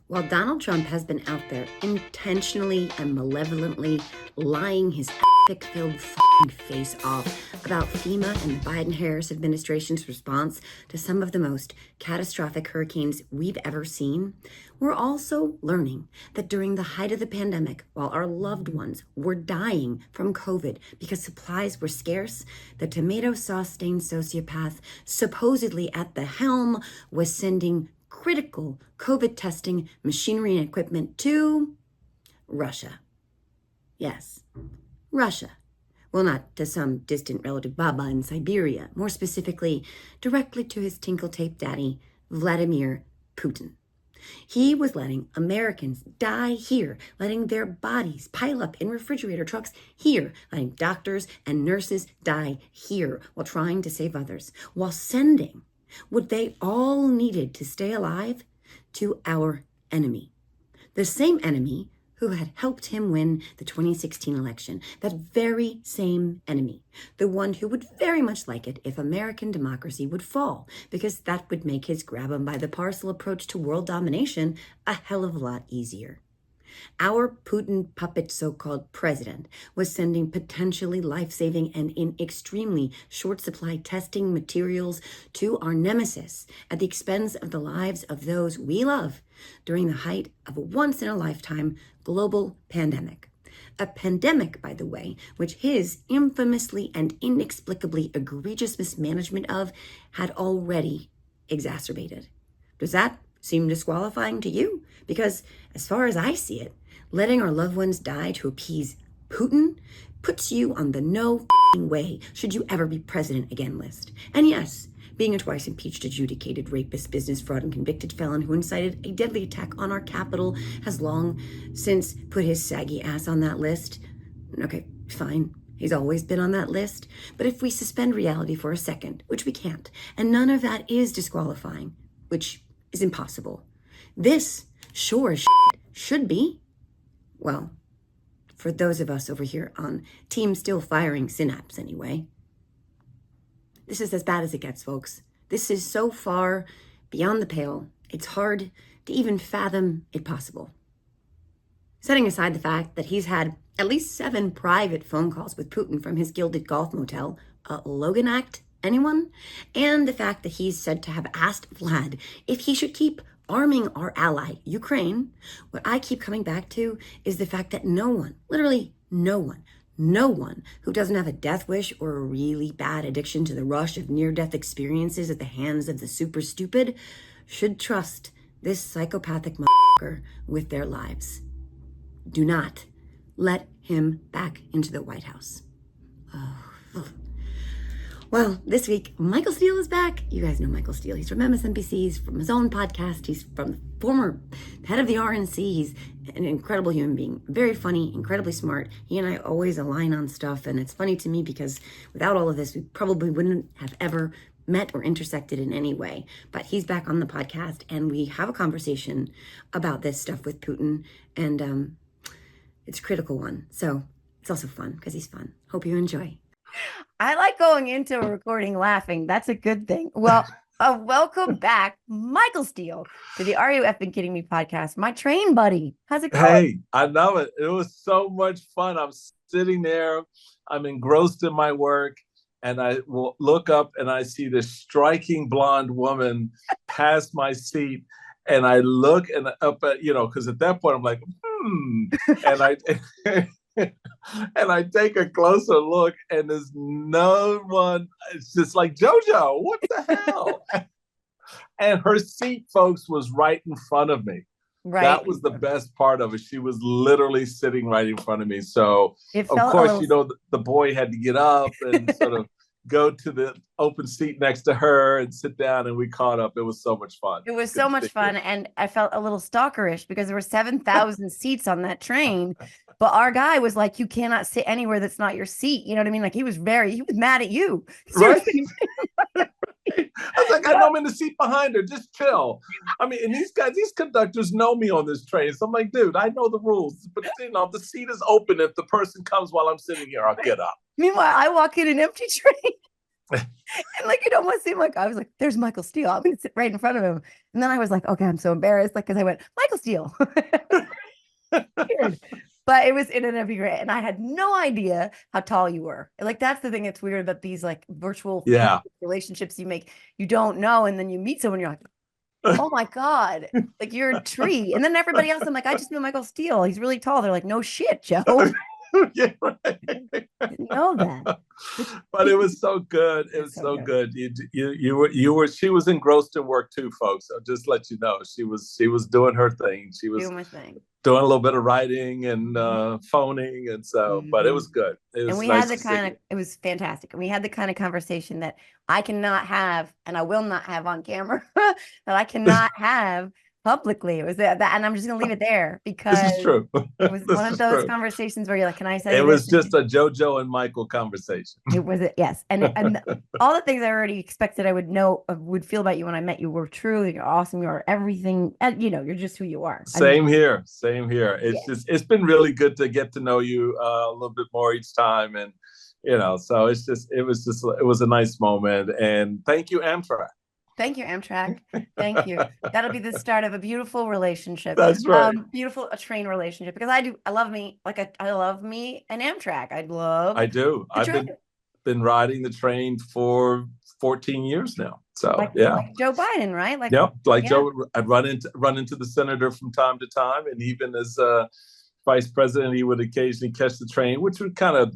While Donald Trump has been out there intentionally and malevolently lying his filled face off about FEMA and the Biden-Harris administration's response to some of the most catastrophic hurricanes we've ever seen, we're also learning that during the height of the pandemic, while our loved ones were dying from COVID because supplies were scarce, the tomato sauce-stained sociopath supposedly at the helm was sending critical COVID testing machinery and equipment to Russia. Yes, Russia. Well, not to some distant relative Baba in Siberia, more specifically, directly to his tinkle-tape daddy, Vladimir Putin. He was letting Americans die here, letting their bodies pile up in refrigerator trucks here, letting doctors and nurses die here while trying to save others, while sending what they all needed to stay alive to our enemy. The same enemy who had helped him win the 2016 election. That very same enemy. The one who would very much like it if American democracy would fall, because that would make his grab 'em by the parcel approach to world domination a hell of a lot easier. Our Putin puppet so-called president was sending potentially life-saving and in extremely short supply testing materials to our nemesis at the expense of the lives of those we love during the height of a once-in-a-lifetime global pandemic. A pandemic, by the way, which his infamously and inexplicably egregious mismanagement of had already exacerbated. Does that seem disqualifying to you? Because as far as I see it, letting our loved ones die to appease Putin puts you on the no way should you ever be president again list. And yes, being a twice impeached, adjudicated rapist, business fraud, and convicted felon who incited a deadly attack on our capital has long since put his saggy ass on that list. Okay, fine. He's always been on that list. But if we suspend reality for a second, which we can't, and none of that is disqualifying, which is impossible, this sure as should be, well, for those of us over here on Team Still Firing Synapse anyway. This is as bad as it gets, folks. This is so far beyond the pale, it's hard to even fathom it possible. Setting aside the fact that he's had at least 7 private phone calls with Putin from his gilded golf motel, Logan Act, anyone? And the fact that he's said to have asked Vlad if he should keep arming our ally, Ukraine. What I keep coming back to is the fact that no one, literally no one who doesn't have a death wish or a really bad addiction to the rush of near-death experiences at the hands of the super stupid should trust this psychopathic motherfucker with their lives. Do not let him back into the White House. Well, this week, Michael Steele is back. You guys know Michael Steele. He's from MSNBC. He's from his own podcast. He's from the former head of the RNC. He's an incredible human being. Very funny, incredibly smart. He and I always align on stuff. And it's funny to me because without all of this, we probably wouldn't have ever met or intersected in any way. But he's back on the podcast and we have a conversation about this stuff with Putin. And it's a critical one. So it's also fun because he's fun. Hope you enjoy. I like going into a recording laughing. That's a good thing. Well, welcome back, Michael Steele, to the Are You Effing Kidding Me podcast. My train buddy. How's it going? Hey, I love it. It was so much fun. I'm sitting there. I'm engrossed in my work. And I will look up and I see this striking blonde woman pass my seat. And I look and up at, because at that point I'm like, And I take a closer look and there's no one. It's just like, JoJo, what the hell? And her seat, folks, was right in front of me. Right. That was the best part of it. She was literally sitting right in front of me. So, of course, the boy had to get up and sort of go to the open seat next to her and sit down, and we caught up. It was so much fun. It was so much fun, and I felt a little stalkerish because there were 7,000 seats on that train, but our guy was like, you cannot sit anywhere that's not your seat. You know what I mean? Like he was mad at you. Right. I was like, I know I'm in the seat behind her. Just chill. I mean, and these conductors know me on this train. So I'm like, dude, I know the rules. But, the seat is open. If the person comes while I'm sitting here, I'll get up. Meanwhile, I walk in an empty train. And like it almost seemed like I was like, "There's Michael Steele. I'm gonna sit right in front of him." And then I was like, "Okay, I'm so embarrassed," like because I went Michael Steele. Weird. But it ended up being great. And I had no idea how tall you were. Like that's the thing that's weird about these like virtual Yeah. relationships you make. You don't know, and then you meet someone, you're like, oh my God, like you're a tree. And then everybody else, I'm like, I just know Michael Steele. He's really tall. They're like, no shit, Joe. Yeah, right. Didn't know that. But it was so good. It was so good. She was engrossed in work too, folks. I'll just let you know. She was doing her thing. She was doing my thing. Doing a little bit of writing and phoning, and so, but it was good. It was and we nice had the kind of, it was fantastic. And we had the kind of conversation that I cannot have, and I will not have on camera, that I cannot have publicly. It was that, and I'm just gonna leave it there because this is true. It was one of those conversations where you're like, "Can I say?" It was just a JoJo and Michael conversation. It was yes, and all the things I already expected I would feel about you when I met you were true. You're awesome. You're everything, and you're just who you are. Same here. It's been really good to get to know you a little bit more each time, and so it was a nice moment. And thank you, Amtrak. Thank you, Amtrak. Thank you. That'll be the start of a beautiful relationship. That's right. A train relationship, because I love me an Amtrak. I do. I've been riding the train for 14 years now. So like Joe Biden, right? Joe. I'd run into the senator from time to time, and even as vice president, he would occasionally catch the train, which would kind of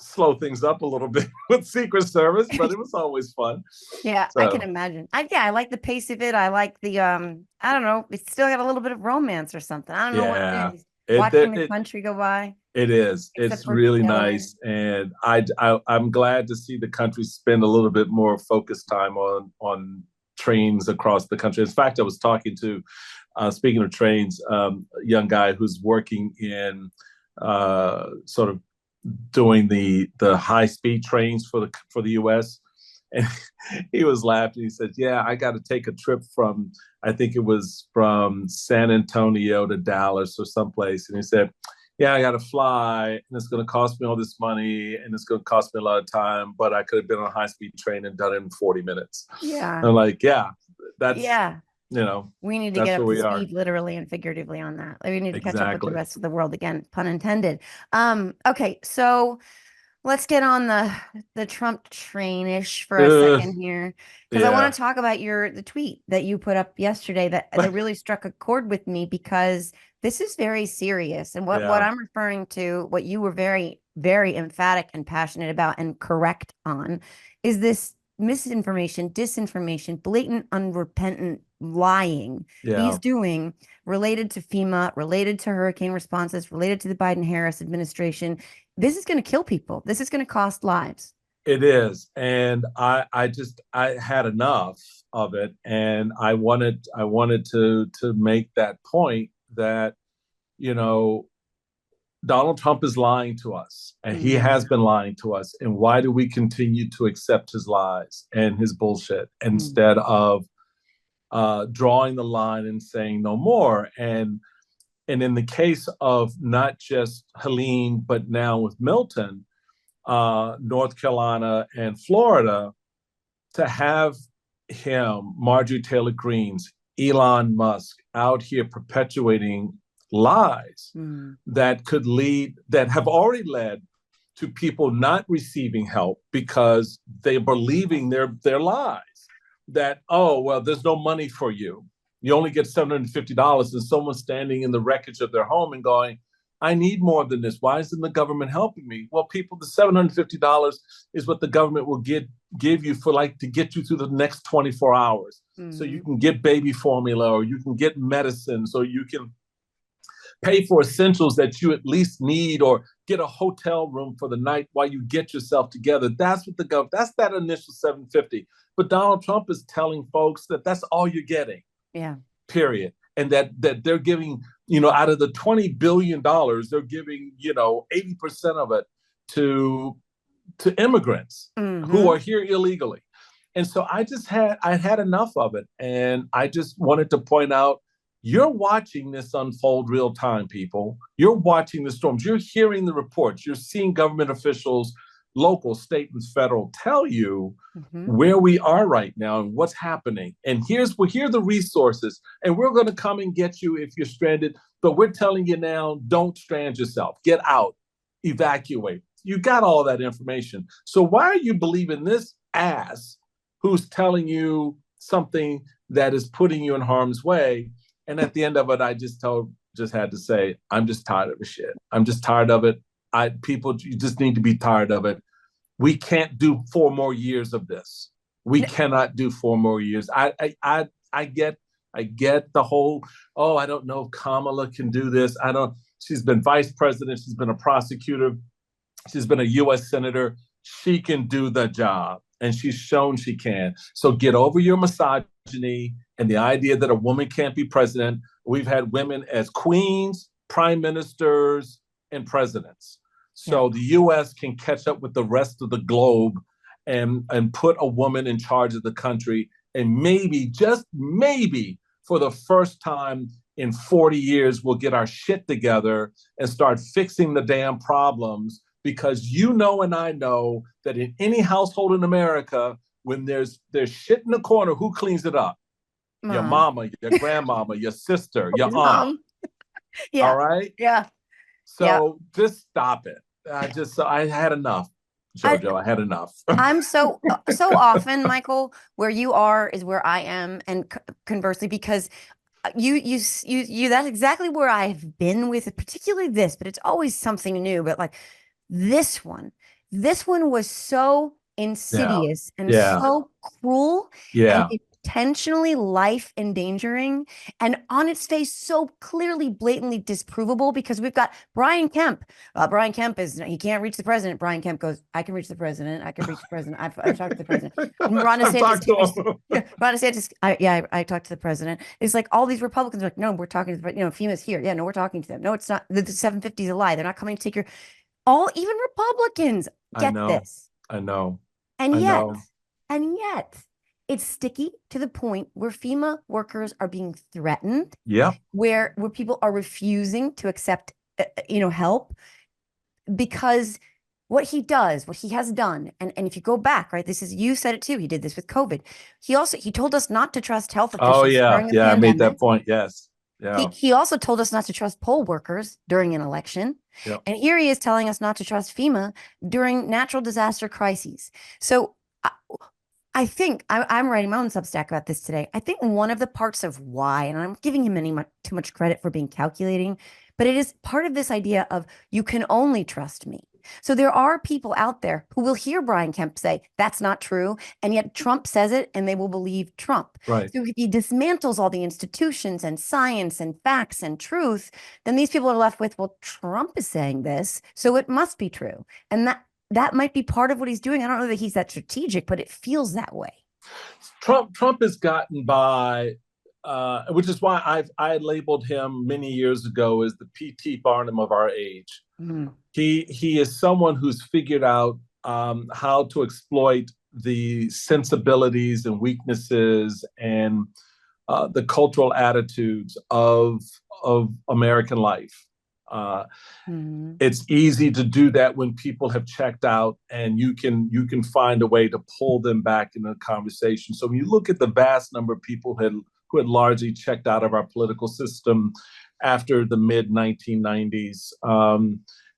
slow things up a little bit with Secret Service, but it was always fun. Yeah, so. I can imagine. I like the pace of it. I like the I don't know, it's still got a little bit of romance or something. I don't know what it is. Watching the country go by. It is. It's really nice, and I'm glad to see the country spend a little bit more focused time on trains across the country. In fact, I was talking to, speaking of trains, a young guy who's working in sort of doing the high speed trains for the U.S. And he was laughing. He said, "Yeah, I got to take a trip from, I think it was from San Antonio to Dallas or someplace." And he said, "Yeah, I got to fly, and it's going to cost me all this money, and it's going to cost me a lot of time, but I could have been on a high speed train and done it in 40 minutes." Yeah. I'm like, yeah, that's we need to get up to speed literally and figuratively on that. We need to catch up with the rest of the world again, pun intended. Okay, so let's get on the Trump train-ish for a second here, because I want to talk about the tweet that you put up yesterday that really struck a chord with me, because this is very serious. And what I'm referring to, what you were very, very emphatic and passionate about and correct on, is this misinformation, disinformation, blatant, unrepentant lying he's doing related to FEMA, related to hurricane responses, related to the Biden-Harris administration. This is going to kill people. This is going to cost lives. It is. And I had enough of it. And I wanted to make that point that, Donald Trump is lying to us, and he has been lying to us. And why do we continue to accept his lies and his bullshit instead of drawing the line and saying no more? And in the case of not just Helene, but now with Milton, North Carolina and Florida, to have him, Marjorie Taylor Greene's, Elon Musk out here perpetuating lies that have already led to people not receiving help because they're believing their lies. That, oh, well, there's no money for you. You only get $750, and someone's standing in the wreckage of their home and going, I need more than this. Why isn't the government helping me? Well, people, the $750 is what the government will give you to get you through the next 24 hours. So you can get baby formula, or you can get medicines, or you can pay for essentials that you at least need, or get a hotel room for the night while you get yourself together. That's what that's that initial $750. But Donald Trump is telling folks that that's all you're getting. Yeah. Period. And that they're giving, out of the $20 billion, they're giving, 80% of it to immigrants who are here illegally. And so I had enough of it. And I just wanted to point out, you're watching this unfold real time, people. You're watching the storms. You're hearing the reports. You're seeing government officials local, state, and federal tell you where we are right now and what's happening. And here are the resources. And we're going to come and get you if you're stranded. But we're telling you now, don't strand yourself. Get out. Evacuate. You got all that information. So why are you believing this ass who's telling you something that is putting you in harm's way? And at the end of it, I just had to say, I'm just tired of the shit. I'm just tired of it. You just need to be tired of it. We can't do 4 more years of this. We cannot do 4 more years. I get the whole, I don't know if Kamala can do this. She's been vice president. She's been a prosecutor. She's been a U.S. senator. She can do the job, and she's shown she can. So get over your misogyny and the idea that a woman can't be president. We've had women as queens, prime ministers, and presidents. So the U.S. can catch up with the rest of the globe and put a woman in charge of the country. And maybe, just maybe, for the first time in 40 years, we'll get our shit together and start fixing the damn problems. Because you know and I know that in any household in America, when there's shit in the corner, who cleans it up? Mom. Your mama, your grandmama, your sister, your aunt. Yeah. All right? Yeah. So just stop it. I had enough, JoJo. I had enough. I'm so often, Michael, where you are is where I am, and conversely, because you that's exactly where I've been with it, particularly this, but it's always something new. But like this one was so insidious and so cruel and intentionally life endangering, and on its face so clearly, blatantly disprovable, because we've got Brian Kemp. Brian Kemp he can't reach the president. Brian Kemp goes, I can reach the president. I can reach the president. I've talked to the president. And Ron DeSantis, I talked to the president. It's like all these Republicans are like, no, we're talking to the, FEMA's here. Yeah, no, we're talking to them. No, it's not. The 750 is a lie. They're not coming to take your. Even Republicans get this. I know. And yet, it's sticky to the point where FEMA workers are being threatened. Yeah. Where people are refusing to accept, help, because what he has done, and if you go back, right, you said it too. He did this with COVID. He told us not to trust health officials. Oh yeah, during a pandemic. I made that point. Yes. Yeah. He also told us not to trust poll workers during an election. Yep. And here he is telling us not to trust FEMA during natural disaster crises. So I think I'm writing my own Substack about this today. I think one of the parts of why, and I'm giving him too much credit for being calculating, but it is part of this idea of you can only trust me. So there are people out there who will hear Brian Kemp say that's not true, and yet Trump says it and they will believe Trump. Right. So if he dismantles all the institutions and science and facts and truth, then these people are left with, well, Trump is saying this, so it must be true. And that might be part of what he's doing. I don't know that he's that strategic, but it feels that way. Trump has gotten by, which is why I labeled him many years ago as the P.T. Barnum of our age. Mm-hmm. He is someone who's figured out how to exploit the sensibilities and weaknesses and the cultural attitudes of American life. It's easy to do that when people have checked out, and you can find a way to pull them back in the conversation. So when you look at the vast number of people who had largely checked out of our political system after the mid-1990s,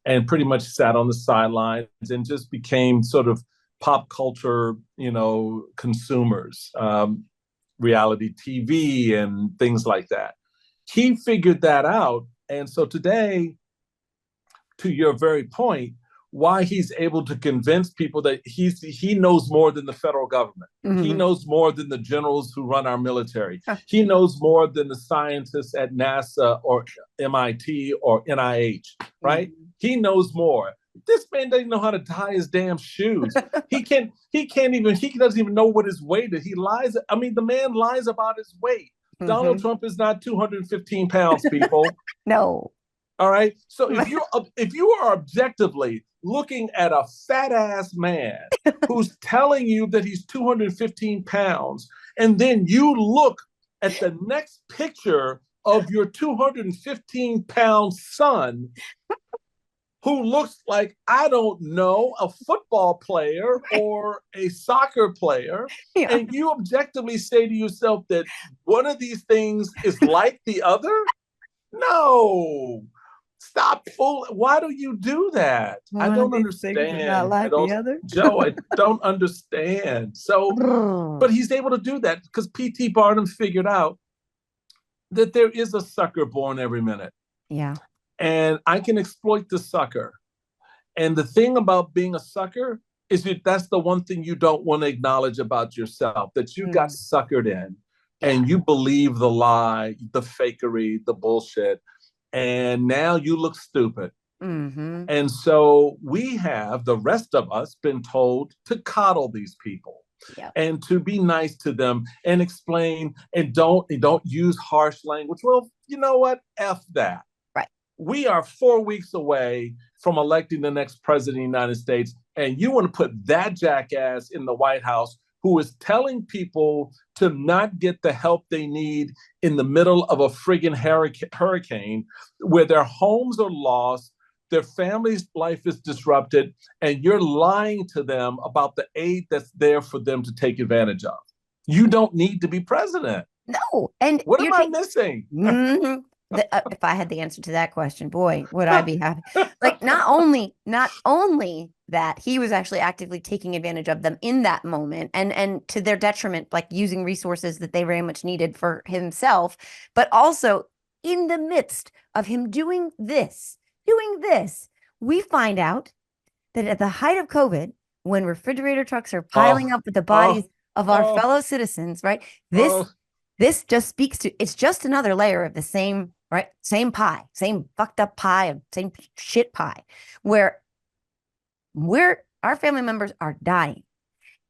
and pretty much sat on the sidelines and just became sort of pop culture, consumers, reality TV and things like that. He figured that out. And so today, to your very point, why he's able to convince people that he knows more than the federal government. Mm-hmm. He knows more than the generals who run our military. He knows more than the scientists at NASA or MIT or NIH, right? Mm-hmm. He knows more. This man doesn't know how to tie his damn shoes. He doesn't even know what his weight is. He lies. I mean, the man lies about his weight. Mm-hmm. Donald Trump is not 215 pounds, people. No. All right. So if you are objectively looking at a fat ass man who's telling you that he's 215 pounds, and then you look at the next picture of your 215 pound son, who looks like, I don't know, a football player or a soccer player. Yeah. And you objectively say to yourself that one of these things is like the other? No. Stop fooling. Why do you do that? I don't understand. Not like the other? Joe, I don't understand. So, but he's able to do that because P.T. Barnum figured out that there is a sucker born every minute. Yeah. And I can exploit the sucker. And the thing about being a sucker is that that's the one thing you don't want to acknowledge about yourself, that you got suckered in and you believe the lie, the fakery, the bullshit. And now you look stupid. Mm-hmm. And so we have, the rest of us, been told to coddle these people. Yep. And to be nice to them and explain and don't use harsh language. Well, you know what? F that. Right. We are 4 weeks away from electing the next president of the United States. And you want to put that jackass in the White House who is telling people to not get the help they need in the middle of a friggin' hurricane where their homes are lost, their family's life is disrupted, and you're lying to them about the aid that's there for them to take advantage of. You don't need to be president. No. And what am I missing? Mm-hmm. If I had the answer to that question, boy, would I be happy. Like, not only that he was actually actively taking advantage of them in that moment and to their detriment, like using resources that they very much needed for himself, but also in the midst of him doing this, we find out that at the height of COVID, when refrigerator trucks are piling up with the bodies of our fellow citizens, right? This just speaks to, it's just another layer of the same, right? Same pie, same fucked up pie, same shit pie, where our family members are dying.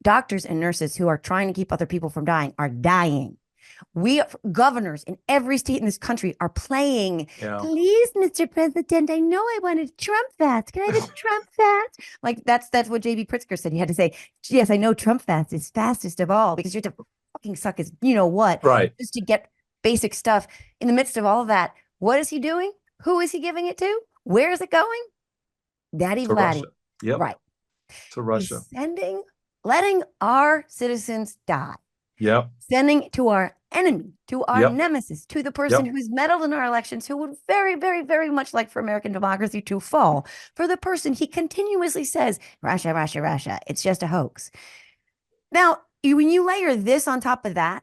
Doctors and nurses who are trying to keep other people from dying are dying. Governors in every state in this country are playing, please, Mr. President, I know I wanted Trump fast. Can I have a Trump fast? Like, that's what J.B. Pritzker said. He had to say, yes, I know Trump fast is fastest of all because you have to fucking suck his, you know what, right? Just to get basic stuff. In the midst of all of that, what is he doing? Who is he giving it to? Where is it going? Daddy Vladdy. Yep. Right. To Russia. He's letting our citizens die. Yep. Sending to our enemy, to our nemesis, to the person who's meddled in our elections, who would very, very, very much like for American democracy to fall, for the person he continuously says, Russia, Russia, Russia, it's just a hoax. Now, when you layer this on top of that,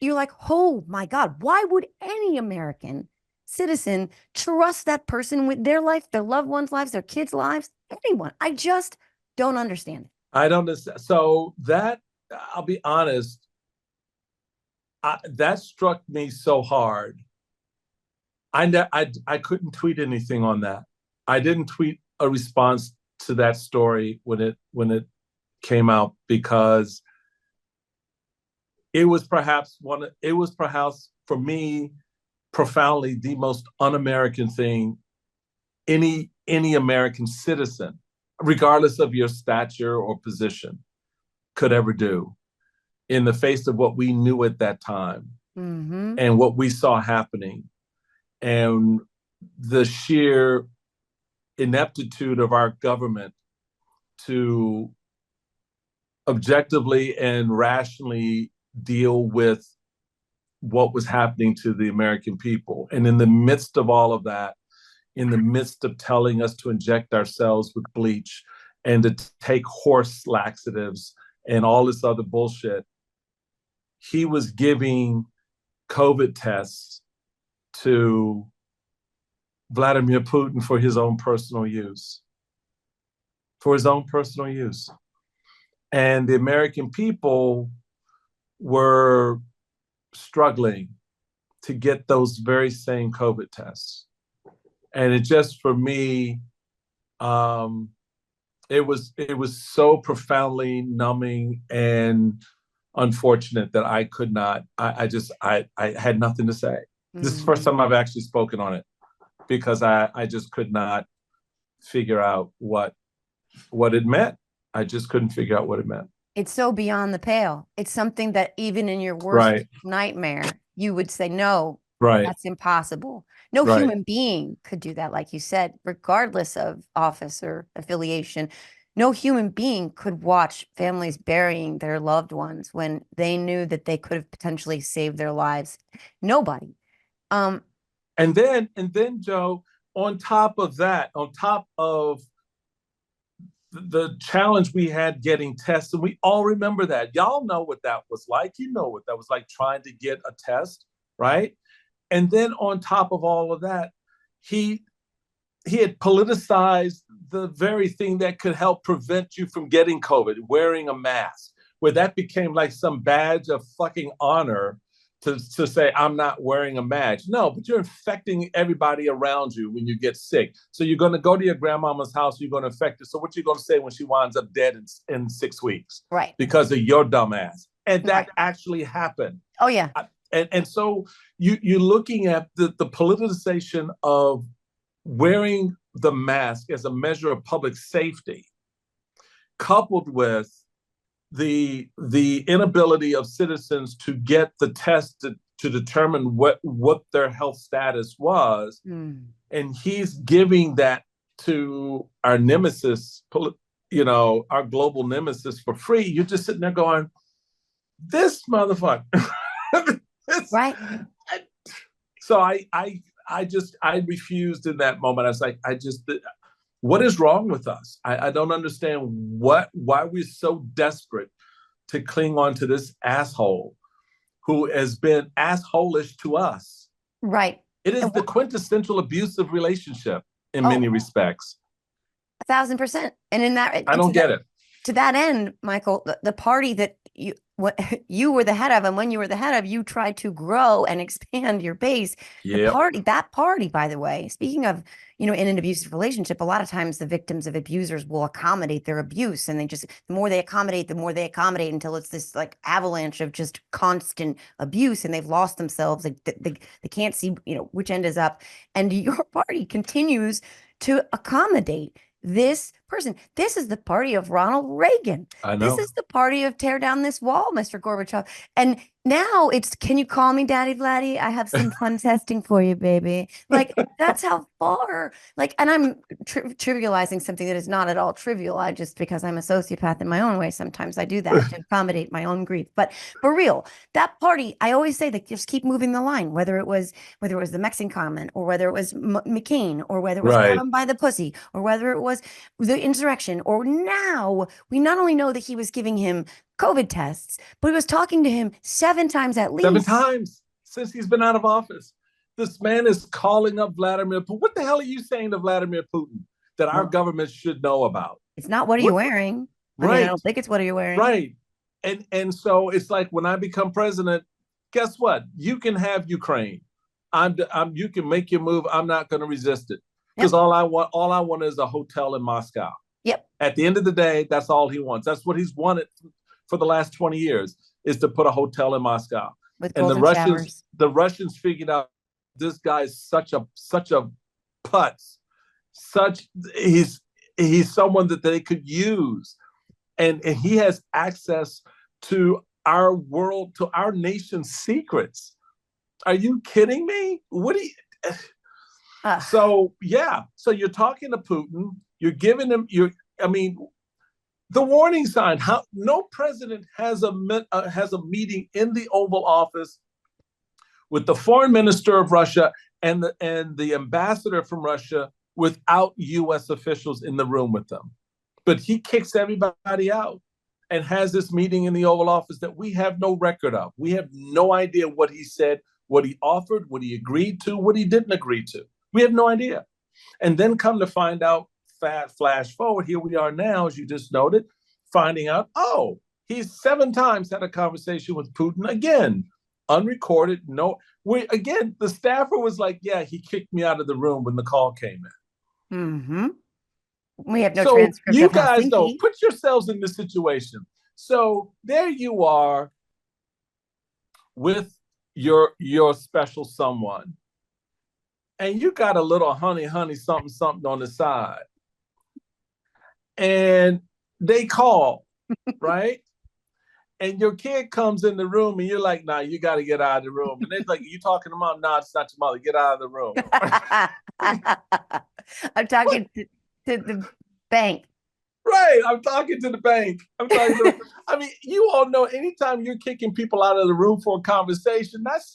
you're like, oh my God, why would any American citizen trust that person with their life, their loved ones' lives, their kids' lives, anyone? I just don't understand it. I don't understand. So that, I'll be honest, that struck me so hard. I couldn't tweet anything on that. I didn't tweet a response to that story when it came out because it was perhaps for me profoundly the most un-American thing any American citizen, regardless of your stature or position, could ever do in the face of what we knew at that time and what we saw happening and the sheer ineptitude of our government to objectively and rationally deal with what was happening to the American people. And in the midst of all of that, in the midst of telling us to inject ourselves with bleach and to take horse laxatives and all this other bullshit, he was giving COVID tests to Vladimir Putin for his own personal use. And the American people were struggling to get those very same COVID tests. And it just, for me, it was so profoundly numbing and unfortunate that I could not, I had nothing to say. This is the first time I've actually spoken on it because I just could not figure out what it meant. I just couldn't figure out what it meant. It's so beyond the pale. It's something that even in your worst nightmare, you would say, no, Right. That's impossible. No Right. human being could do that, like you said, regardless of office or affiliation. No human being could watch families burying their loved ones when they knew that they could have potentially saved their lives. Nobody. And then Joe, on top of that, on top of the challenge we had getting tests, and we all remember that. Y'all know what that was like. You know what that was like, trying to get a test, right? And then on top of all of that, he had politicized the very thing that could help prevent you from getting COVID, wearing a mask, where that became like some badge of fucking honor to say, I'm not wearing a mask. No, but you're infecting everybody around you when you get sick. So you're going to go to your grandmama's house, you're going to infect her. So what you going to say when she winds up dead in 6 weeks? Right. Because of your dumb ass. And that Right. actually happened. Oh, yeah. And so you're looking at the politicization of wearing the mask as a measure of public safety, coupled with the inability of citizens to get the test to determine what their health status was. And he's giving that to our nemesis, our global nemesis, for free. You're just sitting there going, this motherfucker. Right. So I refused in that moment. I was like, what is wrong with us? I don't understand why we're so desperate to cling on to this asshole who has been assholish to us. Right. It is the quintessential abusive relationship in many respects. 1,000%. And in that, I don't get it. To that end, Michael, the party that you were the head of, and when you were the head of, you tried to grow and expand your base. Yep. That party, by the way, speaking of, in an abusive relationship, a lot of times the victims of abusers will accommodate their abuse, and the more they accommodate until it's this like avalanche of just constant abuse, and they've lost themselves. Like they can't see, which end is up. And your party continues to accommodate this person. This is the party of Ronald Reagan. I know. This is the party of tear down this wall, Mr. Gorbachev. And now it's, can you call me Daddy Vladdy? I have some fun testing for you, baby. Like, that's how far, and I'm trivializing something that is not at all trivial. Because I'm a sociopath in my own way, sometimes I do that to accommodate my own grief. But for real, that party, I always say that just keep moving the line, whether it was the Mexican comment, or whether it was McCain, or whether it was grab him by the pussy, or whether it was the insurrection, or now we not only know that he was giving him COVID tests, but he was talking to him 7 times at least. 7 times since he's been out of office. This man is calling up Vladimir Putin. What the hell are you saying to Vladimir Putin that our government should know about? It's not what are you wearing. Right. I don't think it's what are you wearing. Right. And so it's like, when I become president, guess what? You can have Ukraine. You can make your move. I'm not going to resist it. Because all I want is a hotel in Moscow. Yep. At the end of the day, that's all he wants. That's what he's wanted for the last 20 years, is to put a hotel in Moscow. And the Russians figured out this guy is such a putz. He's someone that they could use. And he has access to our world, to our nation's secrets. Are you kidding me? What do you... So you're talking to Putin, you're giving him the warning sign. How no president has a meeting in the Oval Office with the foreign minister of Russia and the ambassador from Russia without U.S. officials in the room with them. But he kicks everybody out and has this meeting in the Oval Office that we have no record of. We have no idea what he said, what he offered, what he agreed to, what he didn't agree to. We have no idea. And then come to find out, flash forward, here we are now, as you just noted, finding out, he's 7 times had a conversation with Putin, again, unrecorded. The staffer was like, he kicked me out of the room when the call came in. Mm-hmm. We have no transcript. You guys don't put yourselves in this situation. So there you are with your special someone, and you got a little honey, something on the side. And they call, right? and your kid comes in the room and you're like, nah, you got to get out of the room. And it's like, you talking to mom? Nah, it's not your mother. Get out of the room. I'm talking to the bank. Right. I'm talking to the bank. I mean, you all know anytime you're kicking people out of the room for a conversation, that's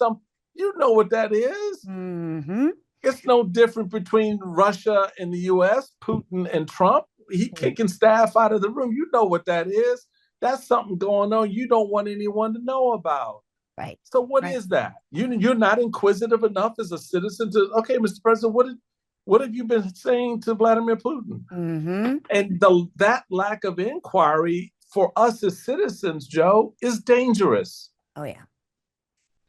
you know what that is. Mm-hmm. It's no different between Russia and the US, Putin and Trump. He kicking staff out of the room. You know what that is. That's something going on you don't want anyone to know about. Right. So what is that? You're not inquisitive enough as a citizen to, okay, Mr. President, what have you been saying to Vladimir Putin? Mm-hmm. And that lack of inquiry for us as citizens, Joe, is dangerous. Oh, yeah.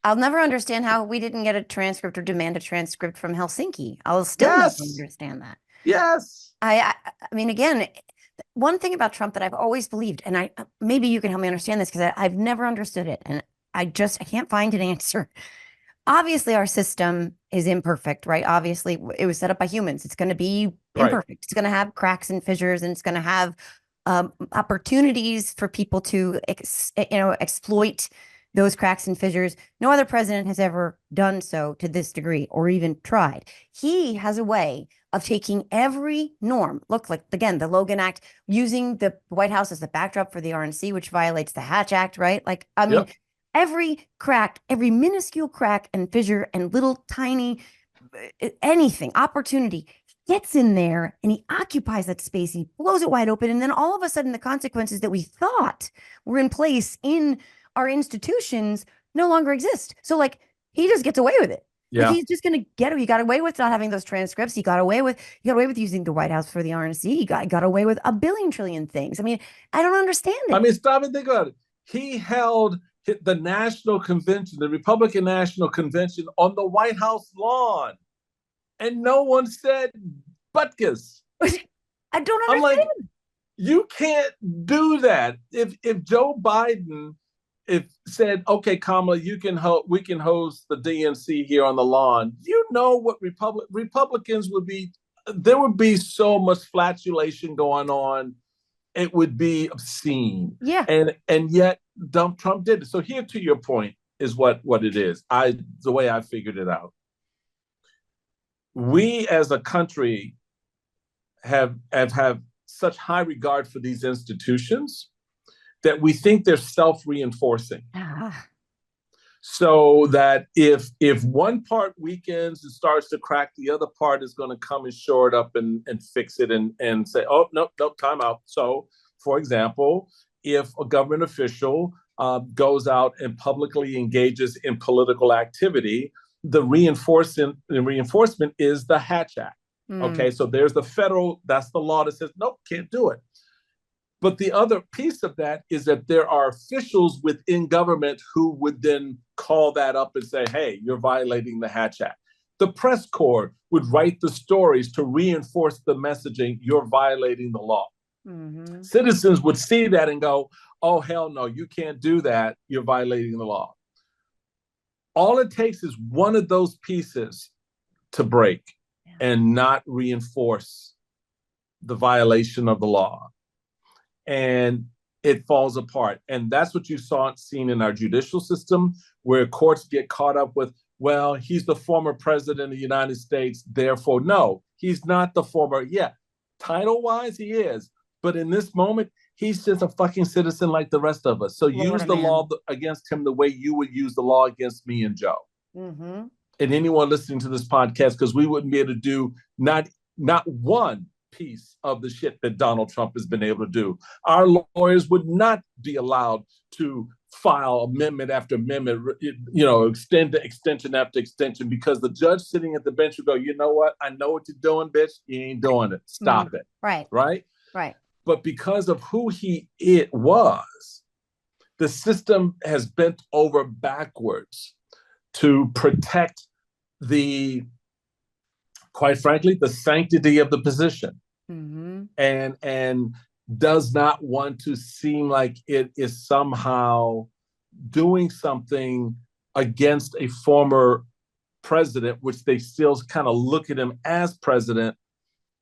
I'll never understand how we didn't get a transcript or demand a transcript from Helsinki. I'll still never understand that. Yes. I mean, again, one thing about Trump that I've always believed, and maybe you can help me understand this because I've never understood it, and I can't find an answer. Obviously, our system is imperfect, right? Obviously, it was set up by humans. It's going to be imperfect. Right. It's going to have cracks and fissures, and it's going to have opportunities for people to exploit those cracks and fissures. No other president has ever done so to this degree or even tried. He has a way of taking every norm. Look, like, again, the Logan Act, using the White House as the backdrop for the RNC, which violates the Hatch Act, right? Like, I mean, every crack, every minuscule crack and fissure and little tiny anything, opportunity, gets in there and he occupies that space. He blows it wide open. And then all of a sudden, the consequences that we thought were in place in our institutions no longer exist. So, like, he just gets away with it. Yeah. Like, he's just going to he got away with not having those transcripts. He got away with using the White House for the RNC. He got away with a billion trillion things. I mean, I don't understand it. I mean, stop and think about it. He held the National Convention, the Republican National Convention, on the White House lawn. And no one said butkus. I don't understand. I'm like, you can't do that. If Joe Biden said, okay, Kamala, we can host the DNC here on the lawn, you know what Republicans would be, there would be so much flatulation going on. It would be obscene. Yeah. And yet Trump did it. So here, to your point, is what it is. The way I figured it out. We as a country have such high regard for these institutions that we think they're self-reinforcing. So that if one part weakens and starts to crack, the other part is going to come and shore it up and fix it and say, oh, no, time out. So, for example, if a government official goes out and publicly engages in political activity, the reinforcement is the Hatch Act. Okay, so there's that's the law that says, nope, can't do it. But the other piece of that is that there are officials within government who would then call that up and say, hey, you're violating the Hatch Act. The press corps would write the stories to reinforce the messaging, you're violating the law. Mm-hmm. Citizens would see that and go, oh, hell no, you can't do that. You're violating the law. All it takes is one of those pieces to break and not reinforce the violation of the law. And it falls apart. And that's what you seen in our judicial system, where courts get caught up with, well, he's the former president of the United States, therefore, no, he's not the former. Yeah, title-wise, he is. But in this moment, he's just a fucking citizen like the rest of us. So use the law against him the way you would use the law against me and Joe. Mm-hmm. And anyone listening to this podcast, because we wouldn't be able to do not one piece of the shit that Donald Trump has been able to do. Our lawyers would not be allowed to file amendment after amendment, extension after extension, because the judge sitting at the bench would go, you know what? I know what you're doing, bitch. You ain't doing it. Stop it. Right. Right? Right. But because of who it was, the system has bent over backwards to protect quite frankly, the sanctity of the position. Mm-hmm. And does not want to seem like it is somehow doing something against a former president, which they still kind of look at him as president,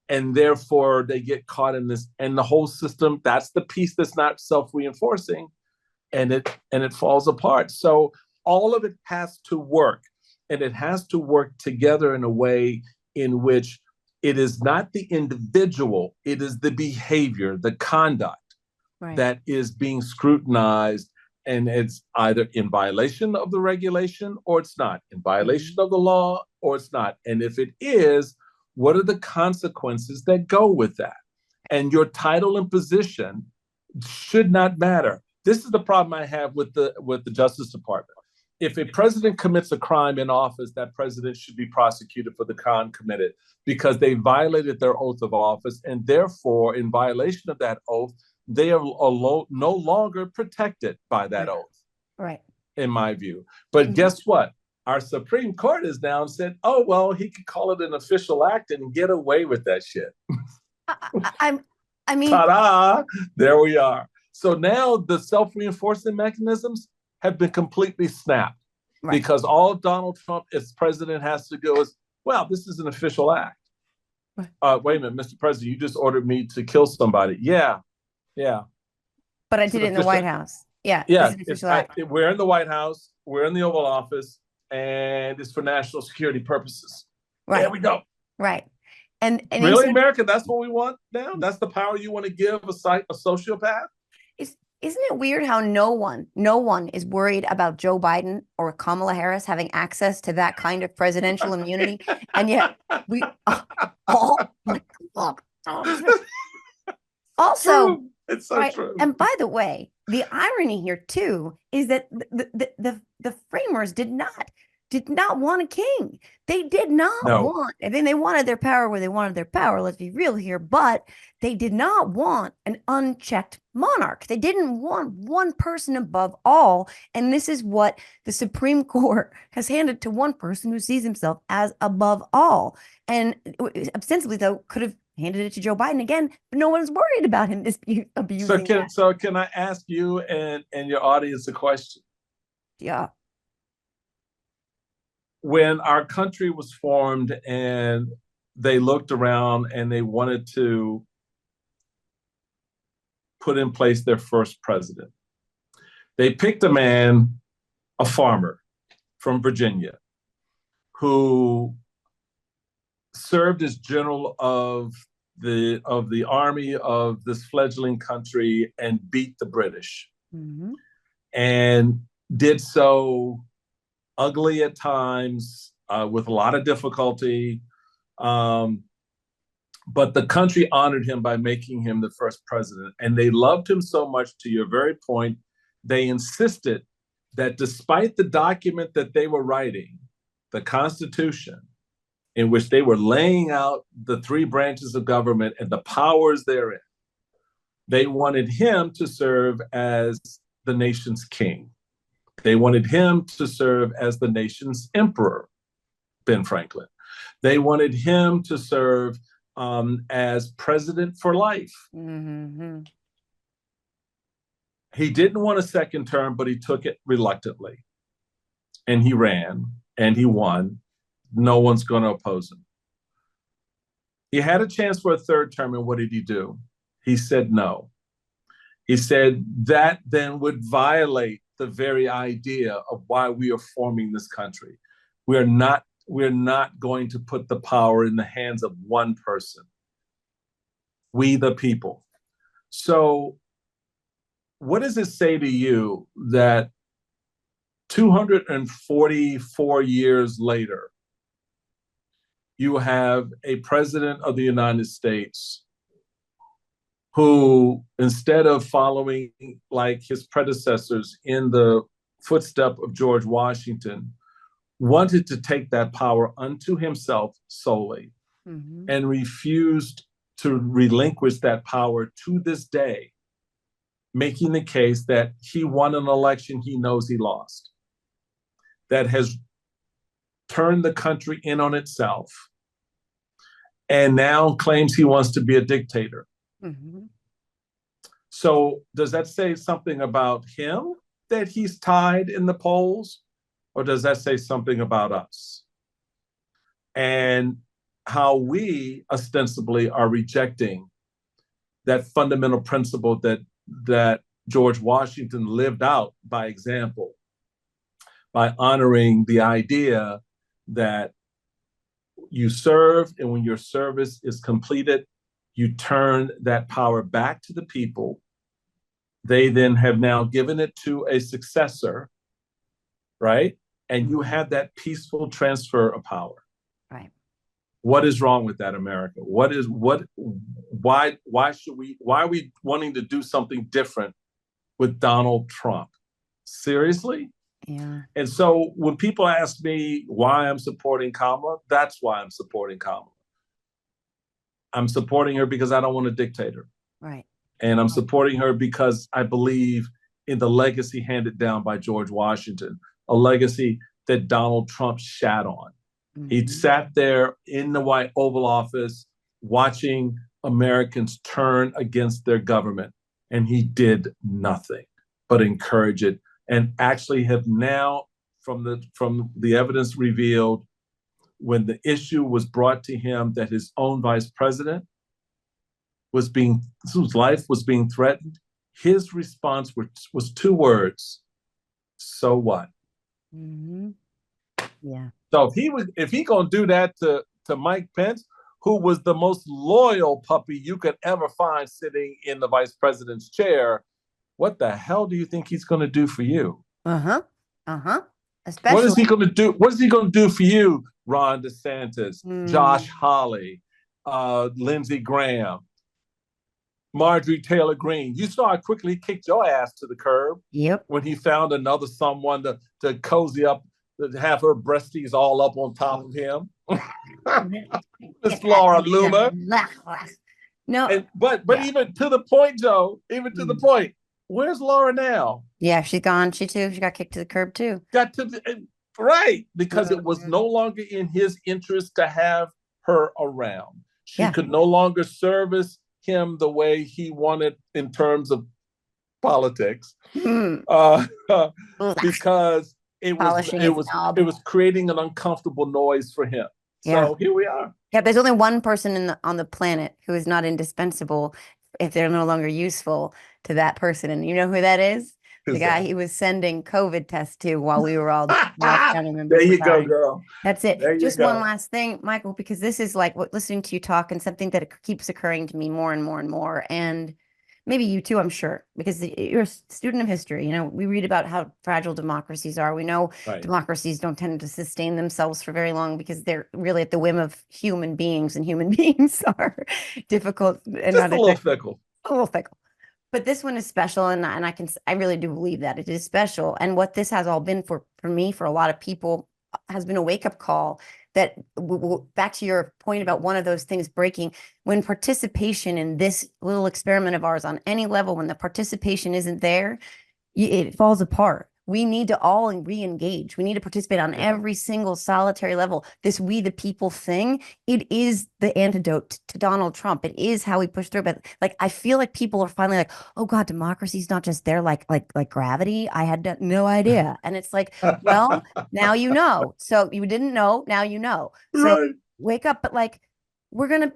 and therefore they get caught in this. And the whole system, that's the piece that's not self-reinforcing. and it falls apart. So all of it has to work, and it has to work together in a way in which it is not the individual, it is the behavior, the conduct that is being scrutinized, and it's either in violation of the regulation or it's not, in violation of the law or it's not. And if it is, what are the consequences that go with that? And your title and position should not matter. This is the problem I have with the Justice Department. If a president commits a crime in office, that president should be prosecuted for the crime committed because they violated their oath of office, and therefore, in violation of that oath, they are no longer protected by that oath. Right. In my view. But guess what? Our Supreme Court has now said, oh, well, he could call it an official act and get away with that shit. I mean, ta-da! There we are. So now the self-reinforcing mechanisms have been completely snapped because all Donald Trump as president has to go is, well, this is an official act. Wait a minute, Mr. President, you just ordered me to kill somebody. Yeah. But I did it in the White House. Yeah. We're in the White House. We're in the Oval Office, and it's for national security purposes. Right. There we go. Right. And really, America, that's what we want now? That's the power you want to give a sociopath? Isn't it weird how no one is worried about Joe Biden or Kamala Harris having access to that kind of presidential immunity? And yet we all like, look. Also, it's so true. And by the way, the irony here too is that the framers did not want a king. They did not want. I mean, they wanted their power where they wanted their power. Let's be real here, but they did not want an unchecked monarch. They didn't want one person above all. And this is what the Supreme Court has handed to one person who sees himself as above all. And ostensibly, though, could have handed it to Joe Biden again, but no one's worried about him abusing that. So can I ask you and your audience a question? Yeah. When our country was formed and they looked around and they wanted to put in place their first president, they picked a farmer from Virginia, who served as general of the army of this fledgling country and beat the British, and did so ugly at times, with a lot of difficulty. But the country honored him by making him the first president. And they loved him so much, to your very point, they insisted that despite the document that they were writing, the Constitution, in which they were laying out the three branches of government and the powers therein, they wanted him to serve as the nation's king. They wanted him to serve as the nation's emperor, Ben Franklin. They wanted him to serve as president for life. He didn't want a second term, but he took it reluctantly. And he ran, and he won. No one's going to oppose him. He had a chance for a third term, and what did he do? He said no. He said that then would violate the very idea of why we are forming this country. We're not going to put the power in the hands of one person. We the people. So what does it say to you that 244 years later, you have a president of the United States who, instead of following like his predecessors in the footstep of George Washington, wanted to take that power unto himself solely, and refused to relinquish that power to this day, making the case that he won an election he knows he lost, that has turned the country in on itself, and now claims he wants to be a dictator. So does that say something about him, that he's tied in the polls? Or does that say something about us? And how we ostensibly are rejecting that fundamental principle that George Washington lived out by example, by honoring the idea that you serve, and when your service is completed, you turn that power back to the people. They then have now given it to a successor, right? And you have that peaceful transfer of power. Right. What is wrong with that, America? Why are we wanting to do something different with Donald Trump? Seriously? Yeah. And so when people ask me why I'm supporting Kamala, that's why I'm supporting Kamala. I'm supporting her because I don't want a dictator. Right. And I'm supporting her because I believe in the legacy handed down by George Washington, a legacy that Donald Trump shat on. Mm-hmm. He sat there in the White Oval Office watching Americans turn against their government, and he did nothing but encourage it, and actually have now, from the evidence revealed, when the issue was brought to him that his own vice president whose life was being threatened, his response was 2 words: "So what?" Mm-hmm. Yeah. So if he gonna do that to Mike Pence, who was the most loyal puppy you could ever find sitting in the vice president's chair, what the hell do you think he's gonna do for you? Especially, what is he gonna do? What is he gonna do for you, Ron DeSantis, Josh Hawley, Lindsey Graham, Marjorie Taylor Greene? You saw how quickly he kicked your ass to the curb. Yep. When he found another someone to cozy up, to have her breasties all up on top of him. Miss Laura Loomer. No. But even to the point, Joe, to the point, where's Laura now? Yeah, she's gone. She got kicked to the curb too. Right, because it was no longer in his interest to have her around. She could no longer service him the way he wanted in terms of politics, because it was creating an uncomfortable noise for him. So here we are. Yeah, there's only one person on the planet who is not indispensable if they're no longer useful to that person, and you know who that is? The guy he was sending COVID tests to while we were all down. There you go, girl. That's it. Just one last thing, Michael, because this is like listening to you talk, and something that keeps occurring to me more and more and more. And maybe you too, I'm sure, because you're a student of history. You know, we read about how fragile democracies are. We know democracies don't tend to sustain themselves for very long because they're really at the whim of human beings, and human beings are difficult and just a little fickle. A little fickle. But this one is special, and I really do believe that it is special. And what this has all been for me, for a lot of people, has been a wake-up call that, back to your point about one of those things breaking, when participation in this little experiment of ours on any level, when the participation isn't there, it falls apart. We need to all re-engage. We need to participate on every single solitary level. This we the people thing, it is the antidote to Donald Trump. It is how we push through. But like, I feel like people are finally like, oh God, democracy's not just there like gravity. I had no idea. And it's like, well, now you know. So you didn't know, now you know. So wake up. But like, we gotta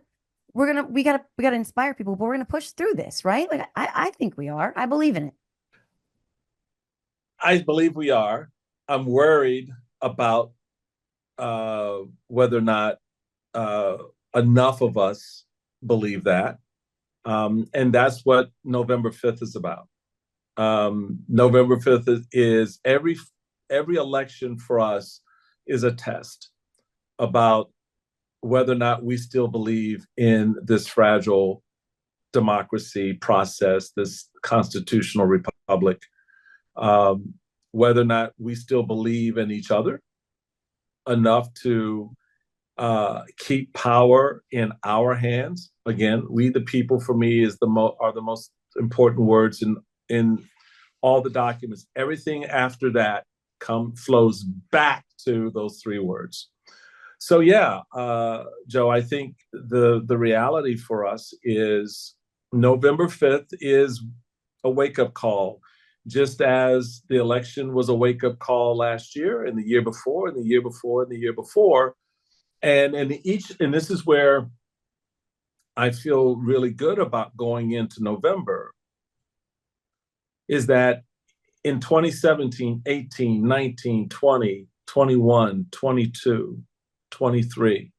inspire people, but we're gonna push through this, right? Like I think we are. I believe in it. I believe we are. I'm worried about whether or not enough of us believe that. And that's what November 5th is about. November 5th is every election for us is a test about whether or not we still believe in this fragile democracy process, this constitutional republic. Whether or not we still believe in each other enough to keep power in our hands. Again, we the people, for me, are the most important words in all the documents. Everything after that flows back to those 3 words. So yeah, Joe, I think the reality for us is November 5th is a wake-up call. Just as the election was a wake-up call last year, and the year before, and the year before, and the year before. And this is where I feel really good about going into November. is that in 2017, 18, 19, 20, 21, 22, 23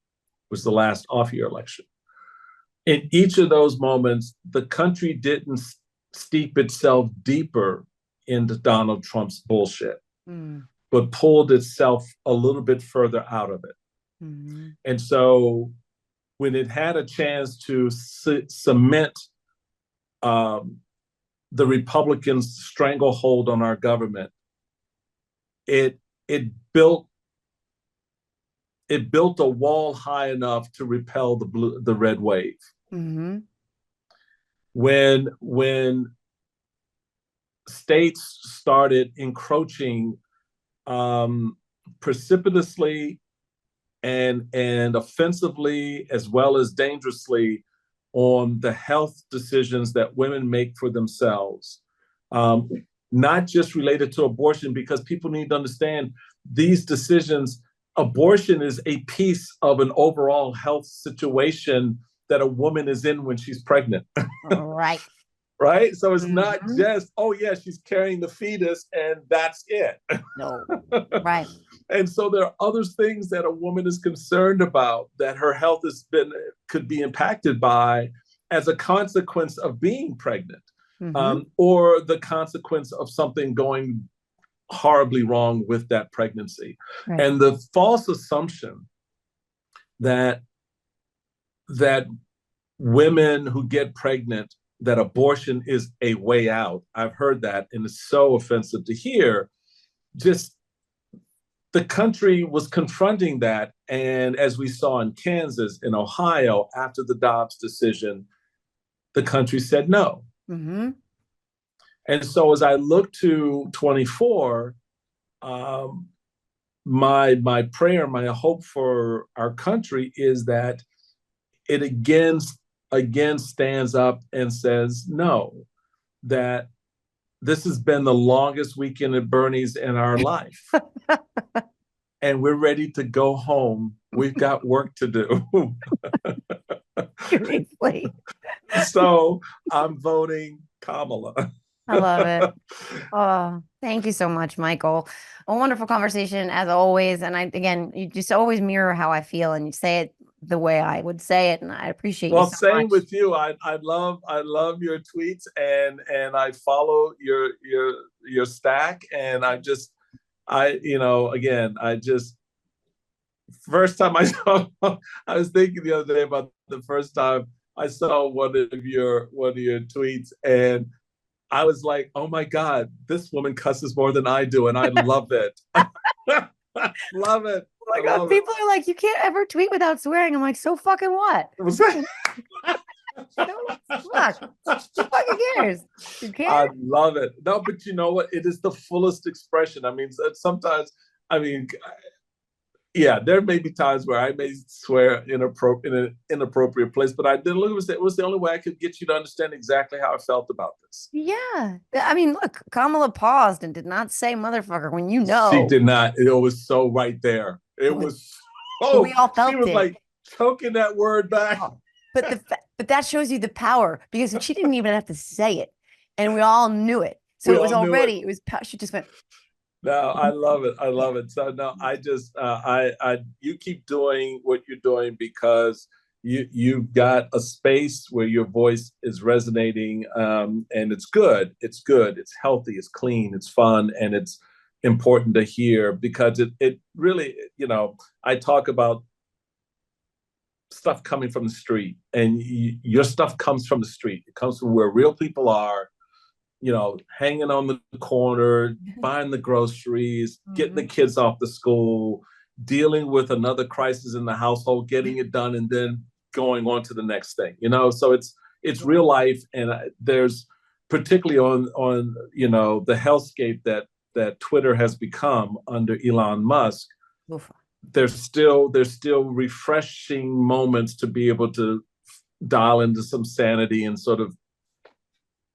was the last off-year election. In each of those moments, the country didn't steep itself deeper into Donald Trump's bullshit, but pulled itself a little bit further out of it. Mm-hmm. And so when it had a chance to cement the Republicans' stranglehold on our government, it built a wall high enough to repel the red wave. Mm-hmm. When states started encroaching precipitously and offensively as well as dangerously on the health decisions that women make for themselves, not just related to abortion, because people need to understand these decisions. Abortion is a piece of an overall health situation that a woman is in when she's pregnant. Right. Right? So it's not just, oh, yeah, she's carrying the fetus and that's it. No. Right. And so there are other things that a woman is concerned about that her health could be impacted by as a consequence of being pregnant, or the consequence of something going horribly wrong with that pregnancy. Right. And the false assumption that women who get pregnant, that abortion is a way out. I've heard that, and it's so offensive to hear. Just the country was confronting that. And as we saw in Kansas, in Ohio, after the Dobbs decision, the country said no. Mm-hmm. And so as I look to 24, my prayer, my hope for our country is that it again stands up and says no, that this has been the longest weekend at Bernie's in our life. And we're ready to go home. We've got work to do. Seriously. So I'm voting Kamala. I love it. Oh, thank you so much, Michael. A wonderful conversation as always. And again, you just always mirror how I feel, and you say it the way I would say it. And I appreciate you so same much. With you. I love your tweets, and I follow your stack. And first time I saw, I was thinking the other day about the first time I saw one of your tweets, and I was like, oh my God, this woman cusses more than I do, and I love it. Love it. Oh my God, people are like, you can't ever tweet without swearing. I'm like, so fucking what? Who fucking cares? You can't. I love it. No, but you know what? It is the fullest expression. I mean, sometimes, yeah, there may be times where I may swear in an inappropriate place, but I did look. It was the only way I could get you to understand exactly how I felt about this. Yeah, I mean, look, Kamala paused and did not say "motherfucker" when you know she did not. It was so right there. It was. Oh, we all felt she was like choking that word back. Oh, but that shows you the power, because she didn't even have to say it, and we all knew it. So it was already. It was. She just went. No, I love it. I love it. So no, I just you keep doing what you're doing, because you've got a space where your voice is resonating, and it's good. It's good. It's healthy. It's clean. It's fun, and it's important to hear, because it really, I talk about stuff coming from the street, and your stuff comes from the street. It comes from where real people are. Hanging on the corner, buying the groceries, getting the kids off to school, dealing with another crisis in the household, getting it done, and then going on to the next thing. So it's real life, and there's particularly on the hellscape that Twitter has become under Elon Musk. Oof. There's still refreshing moments to be able to dial into some sanity and sort of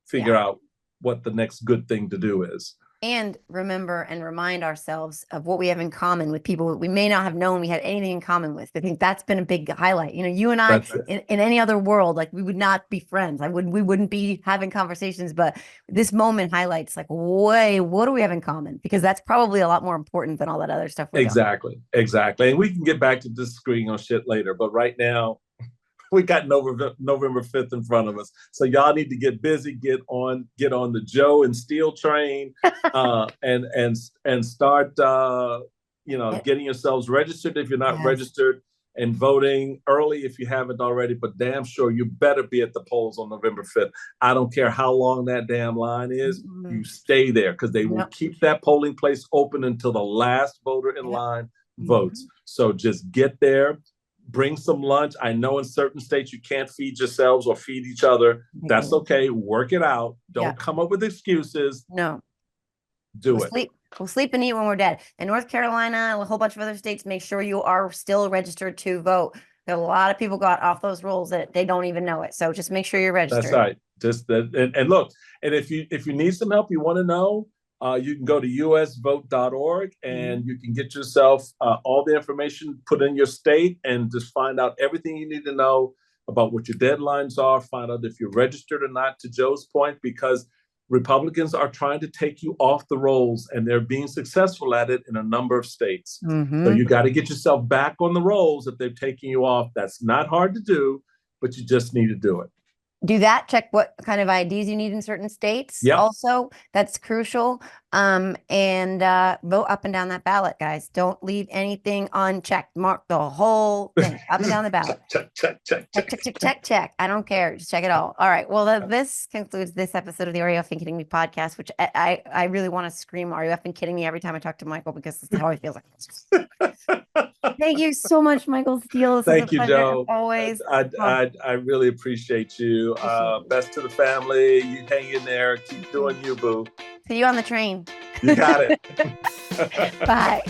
figure out what the next good thing to do is. And remember and remind ourselves of what we have in common with people we may not have known we had anything in common with. I think that's been a big highlight. You and I, in any other world, like we would not be friends. We wouldn't be having conversations. But this moment highlights, like, what do we have in common? Because that's probably a lot more important than all that other stuff. Exactly. And we can get back to disagreeing on shit later. But right now, we got November 5th in front of us. So y'all need to get busy, get on the Joe and Steele train, and start getting yourselves registered if you're not registered, and voting early if you haven't already. But damn sure you better be at the polls on November 5th. I don't care how long that damn line is, you stay there, because they will keep that polling place open until the last voter in line votes. So just get there. Bring some lunch. I know in certain states you can't feed yourselves or feed each other. That's okay. Work it out. Don't come up with excuses. No. Do it. We'll sleep and eat when we're dead. In North Carolina, a whole bunch of other states, make sure you are still registered to vote. A lot of people got off those rolls that they don't even know it. So just make sure you're registered. That's right. And look, and if you need some help, you want to know, you can go to usvote.org and you can get yourself all the information put in your state, and just find out everything you need to know about what your deadlines are, find out if you're registered or not, to Joe's point, because Republicans are trying to take you off the rolls, and they're being successful at it in a number of states. So you got to get yourself back on the rolls if they're taking you off. That's not hard to do, but you just need to do it. Do that. Check what kind of IDs you need in certain states. Yep. Also, that's crucial. And vote up and down that ballot, guys. Don't leave anything unchecked. Mark the whole thing up and down the ballot. Check. I don't care. Just check it all. All right. Well, this concludes this episode of the Are You Effing Kidding Me podcast, which I really want to scream, "Are you effing kidding me?" every time I talk to Michael, because that's how I feel. Thank you so much, Michael Steele. Thank you, Joe. Always. I really appreciate you. Best to the family. You hang in there. Keep doing you, boo. See you on the train. You got it. Bye.